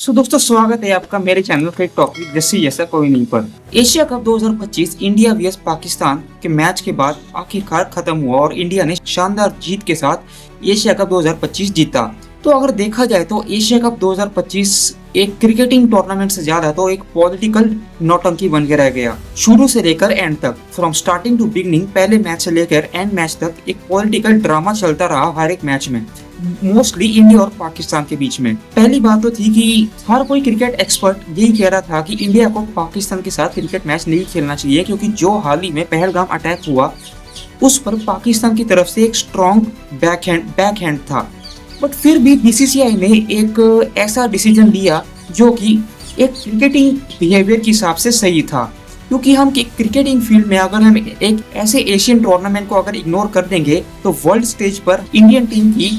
दोस्तों स्वागत है आपका मेरे चैनल पे एक टॉपिक जैसे ऐसा कोई नहीं पर। Asia cup 2025 India vs Pakistan के मैच के बाद आखिरकार खत्म हुआ और इंडिया ने शानदार जीत के साथ एशिया कप 2025 जीता। तो अगर देखा जाए तो एशिया कप 2025 एक क्रिकेटिंग टूर्नामेंट से ज्यादा तो एक पॉलिटिकल नौटंकी बन के रह गया। शुरू से लेकर एंड तक, फ्रॉम स्टार्टिंग टू बिगनिंग, पहले मैच से लेकर एंड मैच तक एक पॉलिटिकल ड्रामा चलता रहा हर एक मैच में, मोस्टली इंडिया और पाकिस्तान के बीच में। पहली बात तो थी कि हर कोई क्रिकेट एक्सपर्ट यही कह रहा था कि इंडिया को पाकिस्तान के साथ क्रिकेट मैच नहीं खेलना चाहिए, क्योंकि जो हाल ही में पहलगाम अटैक हुआ उस पर पाकिस्तान की तरफ से एक स्ट्रॉन्ग बैकहैंड था। बट फिर भी बीसीसीआई ने एक ऐसा डिसीजन लिया जो कि एक क्रिकेटिंग बिहेवियर के हिसाब से सही था, क्योंकि हम क्रिकेटिंग फील्ड में अगर हम एक ऐसे एशियन टूर्नामेंट को अगर इग्नोर कर देंगे तो वर्ल्ड स्टेज पर इंडियन टीम की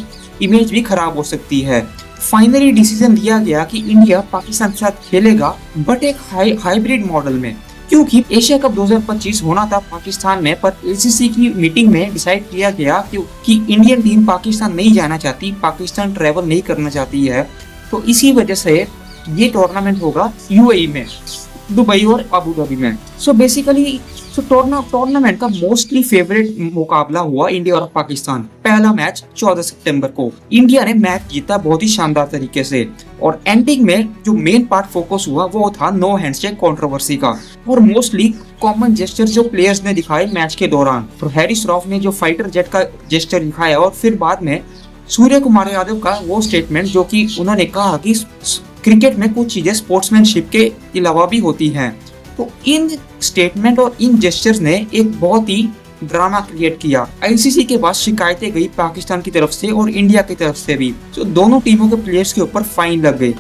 इमेज भी खराब हो सकती है। फाइनली डिसीजन लिया गया कि इंडिया पाकिस्तान के साथ खेलेगा, बट एक हाइब्रिड मॉडल में, क्योंकि एशिया कप 2025 होना था पाकिस्तान में, पर एसीसी की मीटिंग में डिसाइड किया गया कि इंडियन टीम पाकिस्तान नहीं जाना चाहती, पाकिस्तान ट्रैवल नहीं करना चाहती है। तो इसी वजह से ये टूर्नामेंट होगा यूएई में, दुबई और अबू धाबी में। बेसिकली टूर्नामेंट का मोस्टली फेवरेट मुकाबला हुआ इंडिया और पाकिस्तान। पहला मैच 14 सितंबर को इंडिया ने मैच जीता बहुत ही शानदार तरीके से, और एंडिंग में जो मेन पार्ट फोकस हुआ वो था नो हैंडशेक कंट्रोवर्सी का, और मोस्टली कॉमन जेस्चर जो प्लेयर्स ने दिखाए मैच के दौरान। तो हैरी श्रॉफ ने जो फाइटर जेट का जेस्चर दिखाया, और फिर बाद में सूर्य कुमार यादव का वो स्टेटमेंट जो कि उन्होंने कहा कि क्रिकेट में कुछ चीजें स्पोर्ट्समैनशिप के अलावा भी होती हैं। तो इन स्टेटमेंट और इन जेस्चर्स ने एक बहुत ही ड्रामा क्रिएट किया। आईसीसी के पास शिकायतें गई पाकिस्तान की तरफ से और इंडिया की तरफ से भी, तो दोनों टीमों के प्लेयर्स के ऊपर फाइन लग गए।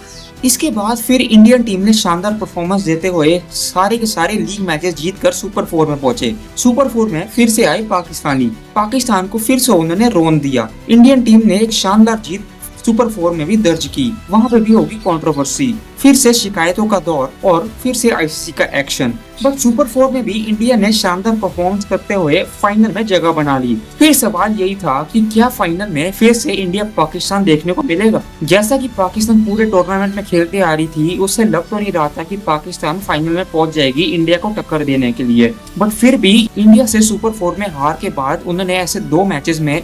इसके बाद फिर इंडियन टीम ने शानदार परफॉर्मेंस देते हुए सारे के सारे लीग मैचेस जीतकर सुपर 4 में पहुंचे। सुपर 4 में फिर से आए पाकिस्तान को फिर से उन्होंने रोन दिया। इंडियन टीम ने एक शानदार जीत सुपर 4 में भी दर्ज की, वहां पे भी होगी कंट्रोवर्सी, फिर से शिकायतों का दौर और फिर से आईसीसी का एक्शन। बट सुपर 4 में भी इंडिया ने शानदार परफॉर्मेंस करते हुए फाइनल में जगह बना ली। फिर सवाल यही था कि क्या फाइनल में फिर से इंडिया पाकिस्तान देखने को मिलेगा। जैसा कि पाकिस्तान पूरे टूर्नामेंट में खेलते आ रही थी, उससे लग तो नहीं रहा था कि पाकिस्तान फाइनल में पहुंच जाएगी इंडिया को टक्कर देने के लिए। बट फिर भी इंडिया से सुपर 4 में हार के बाद उन्होंने ऐसे 2 मैचेस में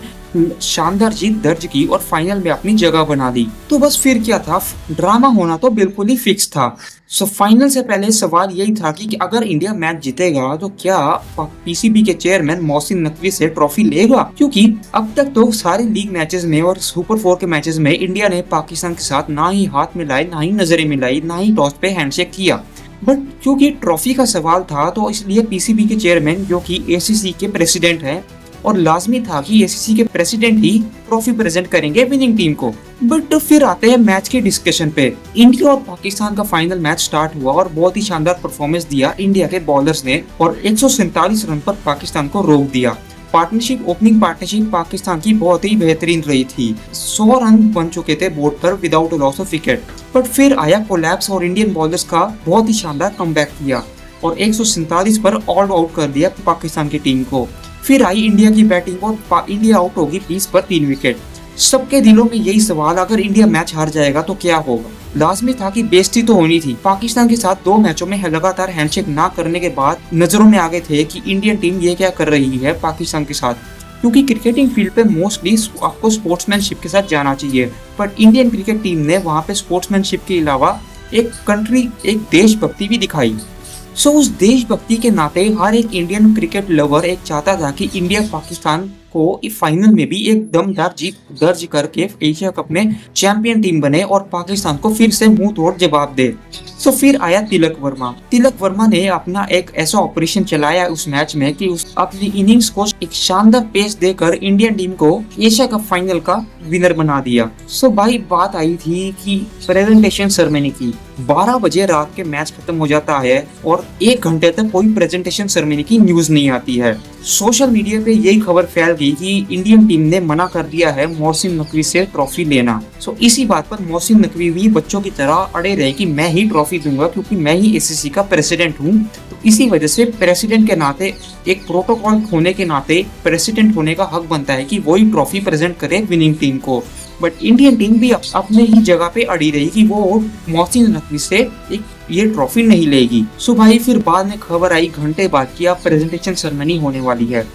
शानदार जीत दर्ज की और फाइनल में अपनी जगह बना दी। तो बस फिर क्या था, ड्रामा होना तो बिल्कुल ही फिक्स था। फाइनल से पहले सवाल यही था कि अगर इंडिया मैच जीतेगा तो क्या पीसीबी के चेयरमैन मोहसिन नकवी से ट्रॉफी लेगा, क्योंकि अब तक तो सारे लीग मैचेस में और सुपर 4 के मैचेस में इंडिया ने पाकिस्तान के साथ ना ही हाथ मिलाए, ना ही नजरें मिलाई, ना ही टॉस पे हैंडशेक किया। बट क्योंकि ट्रॉफी का सवाल था तो इसलिए पीसीबी के चेयरमैन जो कि एसीसी के प्रेसिडेंट हैं, और लाजमी था कि एसीसी के प्रेसिडेंट ही ट्रॉफी प्रेजेंट करेंगे विनिंग टीम को। बट फिर आते हैं मैच के डिस्कशन पे। इंडिया और पाकिस्तान का फाइनल मैच स्टार्ट हुआ और बहुत ही शानदार परफॉर्मेंस दिया इंडिया के बॉलर्स ने, और 147 रन पर पाकिस्तान को रोक दिया। ओपनिंग पार्टनरशिप पाकिस्तान की बहुत ही बेहतरीन रही थी। 100 रन बन चुके थे बोर्ड पर without loss of wicket. But फिर आया कोलैप्स और इंडियन बॉलर्स का बहुत ही शानदार कमबैक किया और 147 पर ऑल आउट कर दिया पाकिस्तान की टीम को। फिर आई इंडिया की बैटिंग और इंडिया आउट होगी 20 पर 3 विकेट। सबके दिलों में यही सवाल, अगर इंडिया मैच हार जाएगा तो क्या होगा। लाजमी था कि बेइज्जती तो होनी थी। पाकिस्तान के साथ 2 मैचों में लगातार हैंडशेक ना करने के बाद नजरों में आ गए थे कि इंडियन टीम ये क्या कर रही है पाकिस्तान के साथ, क्योंकि क्रिकेटिंग फील्ड पे मोस्टली आपको स्पोर्ट्समैनशिप के साथ जाना चाहिए। बट इंडियन क्रिकेट टीम ने वहाँ पे स्पोर्ट्समैनशिप के अलावा एक देशभक्ति भी दिखाई। उस देशभक्ति के नाते हर एक इंडियन क्रिकेट लवर एक चाहता था कि इंडिया पाकिस्तान को फाइनल में भी एक दमदार जीत दर्ज करके एशिया कप में चैंपियन टीम बने और पाकिस्तान को फिर से मुंह तोड़ जवाब दे। फिर आया तिलक वर्मा ने अपना एक ऐसा ऑपरेशन चलाया उस मैच में कि उस अपनी इनिंग्स को एक शानदार पेस देकर इंडियन टीम को एशिया कप फाइनल का विनर बना दिया। भाई बात आई थी कि प्रेजेंटेशन सेरेमनी की। 12 बजे रात के मैच खत्म हो जाता है और 1 घंटे तक कोई प्रेजेंटेशन सेरेमनी की न्यूज नहीं आती है। सोशल मीडिया पे यही खबर फैल गई कि इंडियन टीम ने मना कर दिया है मोहसिन नकवी से ट्रॉफी लेना। इसी बात पर मोहसिन नकवी भी बच्चों की तरह अड़े रहे कि मैं ही ट्रॉफी दूंगा, क्योंकि मैं ही एसीसी का प्रेसिडेंट हूँ। तो इसी वजह से प्रेसिडेंट के नाते, एक प्रोटोकॉल होने के नाते प्रेसिडेंट होने का हक बनता है कि वही ट्रॉफी प्रेजेंट करे विनिंग टीम को। बट इंडियन टीम भी अपने ही जगह पे अड़ी रही कि वो मोहसिन नकवी से एक ये ट्रॉफी नहीं लेगी। सो भाई फिर बाद में खबर आई घंटे बाद कि अब प्रेजेंटेशन सेरेमनी होने वाली है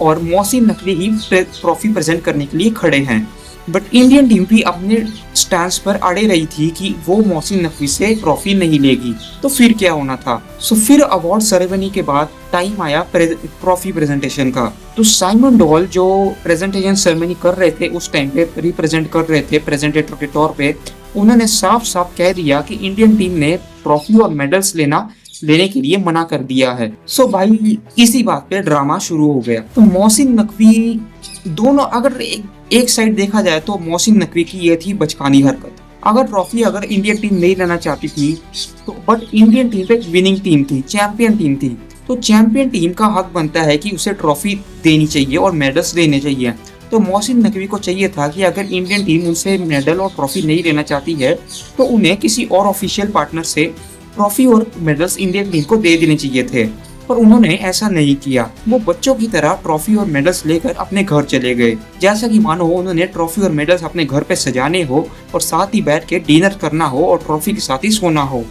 और मोहसिन नकवी ही ट्रॉफी प्रेजेंट करने के लिए खड़े हैं। बट इंडियन टीम भी अपने स्टैंड पर अड़े रही थी कि वो मोहसिन नकवी से ट्रॉफी नहीं लेगी। तो फिर क्या होना था? सो फिर अवार्ड सेरेमनी के बाद टाइम आया ट्रॉफी प्रेजेंटेशन का। तो साइमन डोल जो प्रेजेंटेशन सेरेमनी कर रहे थे उस टाइम पे रिप्रेजेंट कर रहे थे प्रेजेंटेटर के तौर पे, उन्होंने साफ साफ कह दिया कि इंडियन टीम ने ट्रॉफी और मेडल्स लेने के लिए मना कर दिया है। सो भाई इसी बात पे ड्रामा शुरू हो गया। तो मोहसिन नकवी दोनों अगर एक साइड देखा जाए तो मोहसिन नकवी की ये थी बचकानी हरकत। अगर ट्रॉफी अगर इंडियन टीम नहीं लेना चाहती थी तो बट इंडियन टीम एक विनिंग टीम थी, चैंपियन टीम थी, तो चैंपियन टीम का हक बनता है कि उसे ट्रॉफी देनी चाहिए और मेडल्स देने चाहिए। तो मोहसिन नकवी को चाहिए था कि अगर इंडियन टीम उनसे मेडल और ट्रॉफी नहीं लेना चाहती है तो उन्हें किसी और ऑफिशियल पार्टनर से ट्रॉफी और मेडल्स इंडियन टीम को दे देने चाहिए थे, पर उन्होंने ऐसा नहीं किया। वो बच्चों की तरह ट्रॉफी और मेडल्स लेकर अपने घर चले गए, जैसा कि मानो उन्होंने ट्रॉफी और मेडल्स अपने घर पे सजाने हो और साथ ही बैठ के डिनर करना हो और ट्रॉफी के साथ ही सोना हो।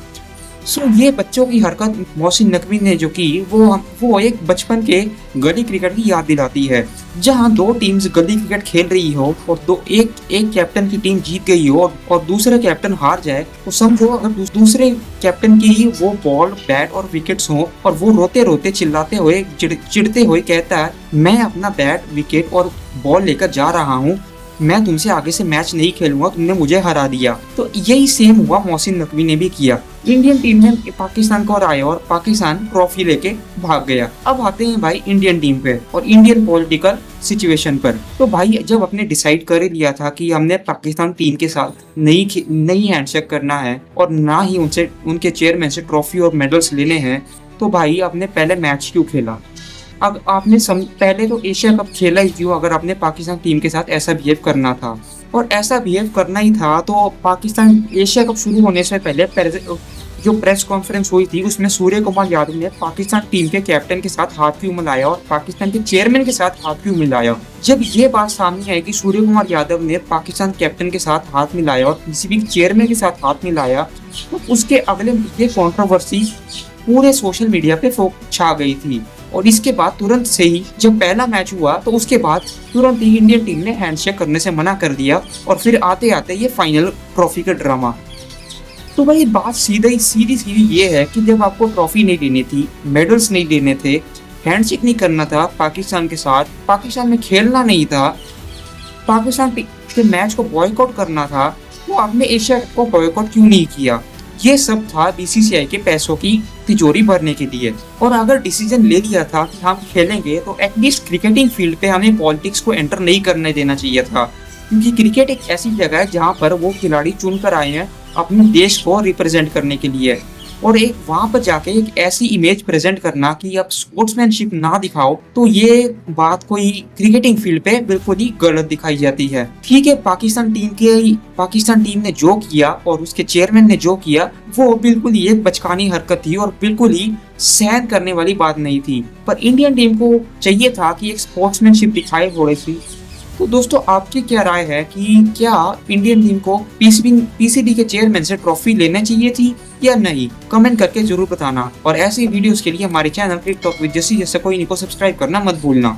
सो ये बच्चों की हरकत मोहसिन नकवी ने जो की वो एक बचपन के गली क्रिकेट की याद दिलाती है, जहां दो टीम्स गली क्रिकेट खेल रही हो और एक कैप्टन की टीम जीत गई हो और दूसरा कैप्टन हार जाए, तो समझो अगर दूसरे कैप्टन की ही वो बॉल बैट और विकेट्स हो और वो रोते रोते चिल्लाते हुए चिढ़ते हुए कहता है मैं अपना बैट विकेट और बॉल लेकर जा रहा हूँ, मैं तुमसे आगे से मैच नहीं खेलूंगा, तुमने मुझे हरा दिया। तो यही सेम हुआ मोहसिन नकवी ने भी किया। इंडियन टीम ने पाकिस्तान को हराया और पाकिस्तान ट्रॉफी लेके भाग गया। अब आते हैं भाई इंडियन टीम पे और इंडियन पॉलिटिकल सिचुएशन पर। तो भाई जब हमने डिसाइड कर लिया था कि हमने पाकिस्तान टीम के साथ नहीं हैंडशेक करना है और ना ही उनके चेयरमैन से ट्रॉफी और मेडल्स लेने हैं, तो भाई आपने पहले मैच क्यों खेला? अब आपने पहले तो एशिया कप खेला ही क्यों अगर आपने पाकिस्तान टीम के साथ ऐसा बिहेव करना था? और ऐसा बिहेव करना ही था तो पाकिस्तान एशिया कप शुरू होने से पहले जो प्रेस कॉन्फ्रेंस हुई थी उसमें सूर्य कुमार यादव ने पाकिस्तान टीम के कैप्टन के साथ हाथ क्यों मिलाया और पाकिस्तान के चेयरमैन के साथ हाथ क्यों मिलाया? जब ये बात सामने आई कि सूर्य कुमार यादव ने पाकिस्तान कैप्टन के साथ हाथ मिलाया और किसी भी चेयरमैन के साथ हाथ मिलाया, तो उसके अगले ये कंट्रोवर्सी पूरे सोशल मीडिया पे छा गई थी। और इसके बाद तुरंत से ही जब पहला मैच हुआ तो उसके बाद तुरंत ही इंडियन टीम ने हैंडशेक करने से मना कर दिया और फिर आते आते ये फाइनल ट्रॉफी का ड्रामा। तो भाई बात सीधी ये है कि जब आपको ट्रॉफी नहीं देनी थी, मेडल्स नहीं देने थे, हैंडशेक नहीं करना था पाकिस्तान के साथ, पाकिस्तान में खेलना नहीं था, पाकिस्तान के मैच को बॉयकॉट करना था, तो आपने एशिया कप को बॉयकॉट क्यों नहीं किया? ये सब था बीसीसीआई के पैसों की तिजोरी भरने के लिए। और अगर डिसीजन ले लिया था कि हम खेलेंगे तो एटलीस्ट क्रिकेटिंग फील्ड पे हमें पॉलिटिक्स को एंटर नहीं करने देना चाहिए था, क्योंकि क्रिकेट एक ऐसी जगह है जहाँ पर वो खिलाड़ी चुन कर आए हैं अपने देश को रिप्रेजेंट करने के लिए, और एक वहां पर जाके एक ऐसी इमेज प्रेजेंट करना कि आप स्पोर्ट्समैनशिप ना दिखाओ, तो ये बात कोई क्रिकेटिंग फील्ड पे बिल्कुल ही गलत दिखाई जाती है। ठीक है, पाकिस्तान टीम ने जो किया और उसके चेयरमैन ने जो किया वो बिल्कुल ही एक बचकानी हरकत थी और बिल्कुल ही सहन करने वाली बात नहीं थी, पर इंडियन टीम को चाहिए था कि एक स्पोर्ट्समैनशिप दिखाए थोड़ी सी। तो दोस्तों आपकी क्या राय है कि क्या इंडियन टीम को पीसीबी के चेयरमैन से ट्रॉफी लेना चाहिए थी या नहीं? कमेंट करके जरूर बताना और ऐसे वीडियोस के लिए हमारे channel crick talk with Jassi जैसे कोई नहीं को सब्सक्राइब करना मत भूलना।